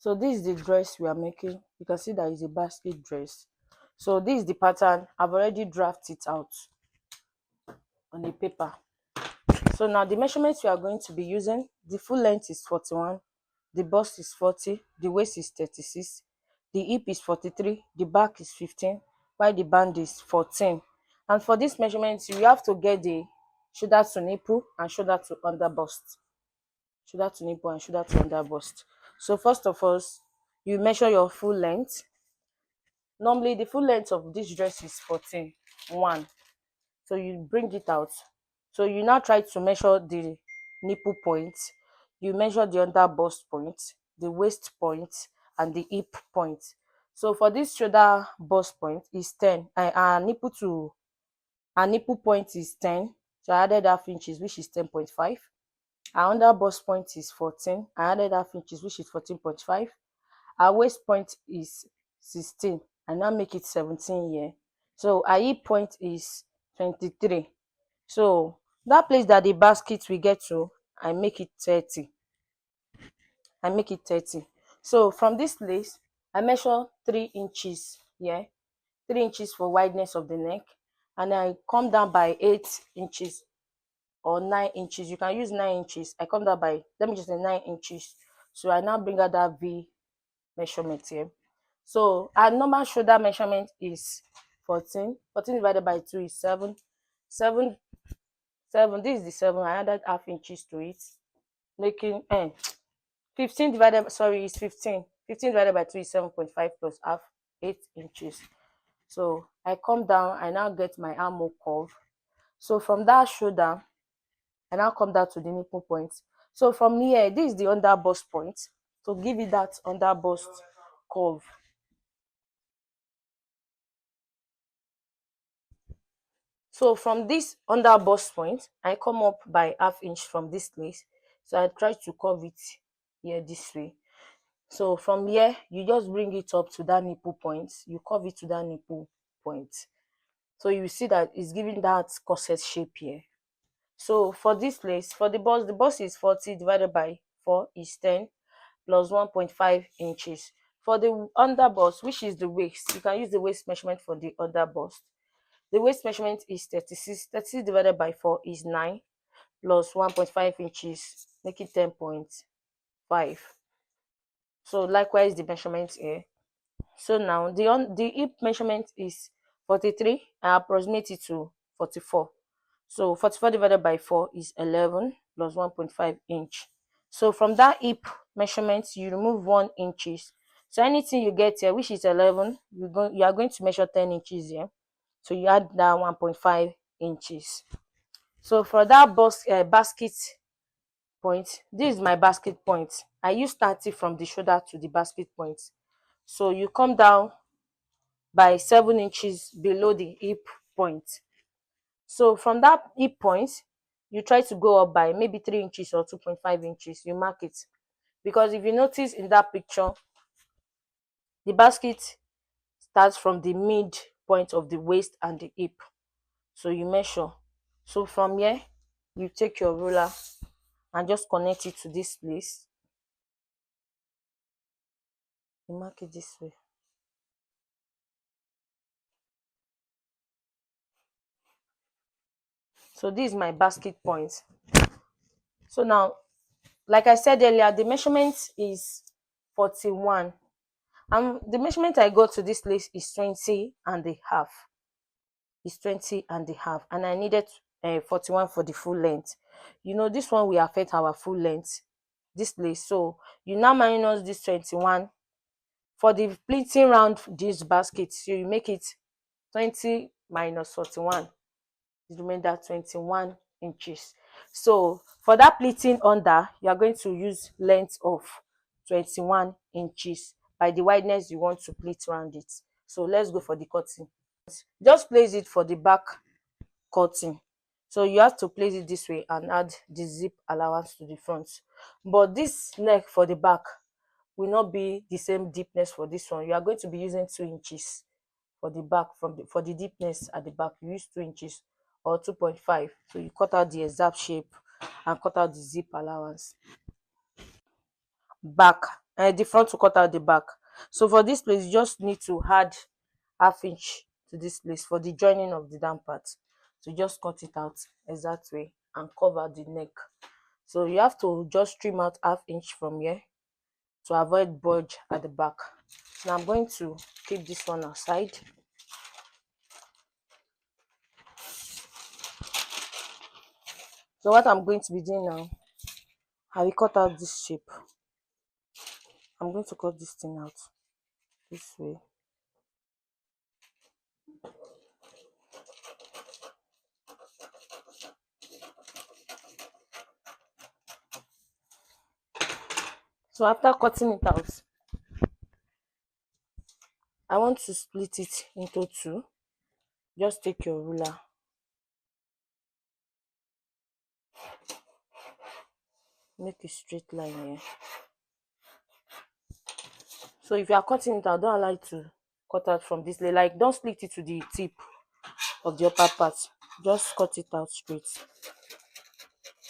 So this is the dress we are making. You can see that it's a basket dress. So this is the pattern. I've already drafted it out on the paper. So now the measurements we are going to be using, the full length is 41, the bust is 40, the waist is 36, the hip is 43, the back is 15, while the band is 14. And for this measurement, you have to get the shoulder to nipple and shoulder to under bust. Shoulder to nipple and shoulder to under bust. So first of all, you measure your full length. Normally the full length of this dress is 14, 1. So you bring it out. So you now try to measure the nipple point, you measure the under bust point, the waist point, and the hip point. So for this shoulder bust point is 10, and nipple point is 10. So I added half inches, which is 10.5. Our under bust point is 14. I added half inches, which is 14.5. Our waist point is 16. I now make it 17 here. So our hip point is 23. So that place that the basket we get to, I make it 30. I make it 30. So from this place, I measure 3 inches here, 3 inches for wideness of the neck, and I come down by 8 inches or 9 inches. You can use 9 inches. I come down by, let me just say 9 inches. So I now bring out that V measurement here. So our normal shoulder measurement is 14. 14 divided by 2 is 7. 7, this is the 7. I added half inches to it, making 15 divided, sorry, is 15. 15 divided by 2 is 7.5 plus half, 8 inches. So I come down, I now get my armhole curve. So from that shoulder, I now come down to the nipple point. So from here, this is the under bust point. So give it that under bust curve. So from this under bust point, I come up by half inch from this place. So I try to curve it here this way. So from here, you just bring it up to that nipple point. You curve it to that nipple point. So you see that it's giving that corset shape here. So for this place, for the bust is 40 divided by 4 is 10 plus 1.5 inches. For the under bust, which is the waist, you can use the waist measurement for the under bust. The waist measurement is 36. 36 divided by 4 is 9 plus 1.5 inches, make it 10.5. So likewise the measurement here. So now the hip measurement is 43. I approximate it to 44. So 44 divided by 4 is 11 plus 1.5 inch. So from that hip measurement, you remove 1 inches. So anything you get here, which is 11, you are going to measure 10 inches here. So you add that 1.5 inches. So for that basket point, this is my basket point. I use 30 from the shoulder to the basket point. So you come down by 7 inches below the hip point. So from that hip point, you try to go up by maybe 3 inches or 2.5 inches. You mark it. Because if you notice in that picture, the basket starts from the mid point of the waist and the hip. So you measure. So from here, you take your ruler and just connect it to this place. You mark it this way. So this is my basket point. So now, like I said earlier, the measurement is 41. And the measurement I got to this place is 20 and a half. It's 20 and a half. And I needed 41 for the full length. You know, this one will affect our full length. This place. So you now minus this 21. For the pleating round this basket, so you make it 20 minus 41. It remains that 21 inches. So for that pleating under, you are going to use length of 21 inches by the wideness you want to pleat around it. So let's go for the cutting. Just place it for the back cutting. So you have to place it this way and add the zip allowance to the front. But this neck for the back will not be the same deepness for this one. You are going to be using 2 inches for the back. For the deepness at the back, you use 2 inches or 2.5. So you cut out the exact shape and cut out the zip allowance. Back. the front to cut out the back. So for this place you just need to add half inch to this place for the joining of the down part. So just cut it out exact way and cover the neck. So you have to just trim out half inch from here to avoid bulge at the back. Now I'm going to keep this one aside. So what I'm going to be doing now, I will cut out this shape. I'm going to cut this thing out this way. So after cutting it out, I want to split it into two. Just take your ruler, make a straight line here. So if you are cutting it out, don't allow it to cut out from this layer. Like, don't split it to the tip of the upper part. Just cut it out straight,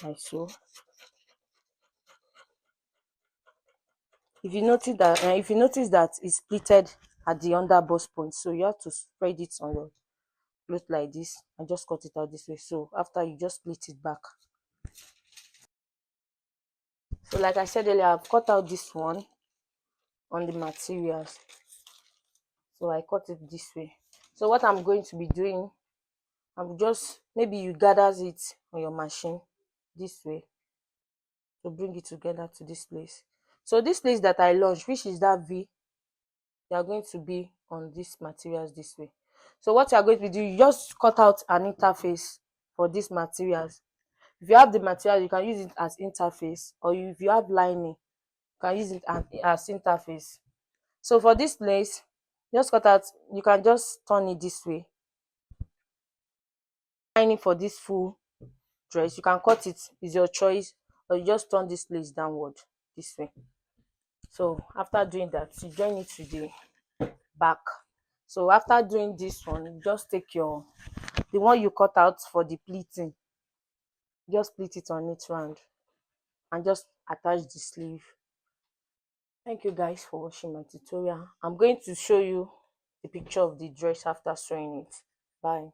like so. If you notice that it's splitted at the underburst point, so you have to spread it on your cloth like this and just cut it out this way. So after, you just split it back. So like I said earlier, I've cut out this one on the materials. So I cut it this way. So what I'm going to be doing, I'm just, maybe you gather it on your machine this way to bring it together to this place. So this place that I launched, which is that V, they are going to be on these materials this way. So what you are going to do, you just cut out an interface for these materials. If you have the material, you can use it as interface, or if you have lining, you can use it as interface. So for this place, just cut out, you can just turn it this way. Lining for this full dress, you can cut it, is your choice, or you just turn this place downward this way. So after doing that, you join it to the back. So after doing this one, you just take your, the one you cut out for the pleating, just pleat it on each round and just attach the sleeve. Thank you guys for watching my tutorial. I'm going to show you the picture of the dress after sewing it. Bye.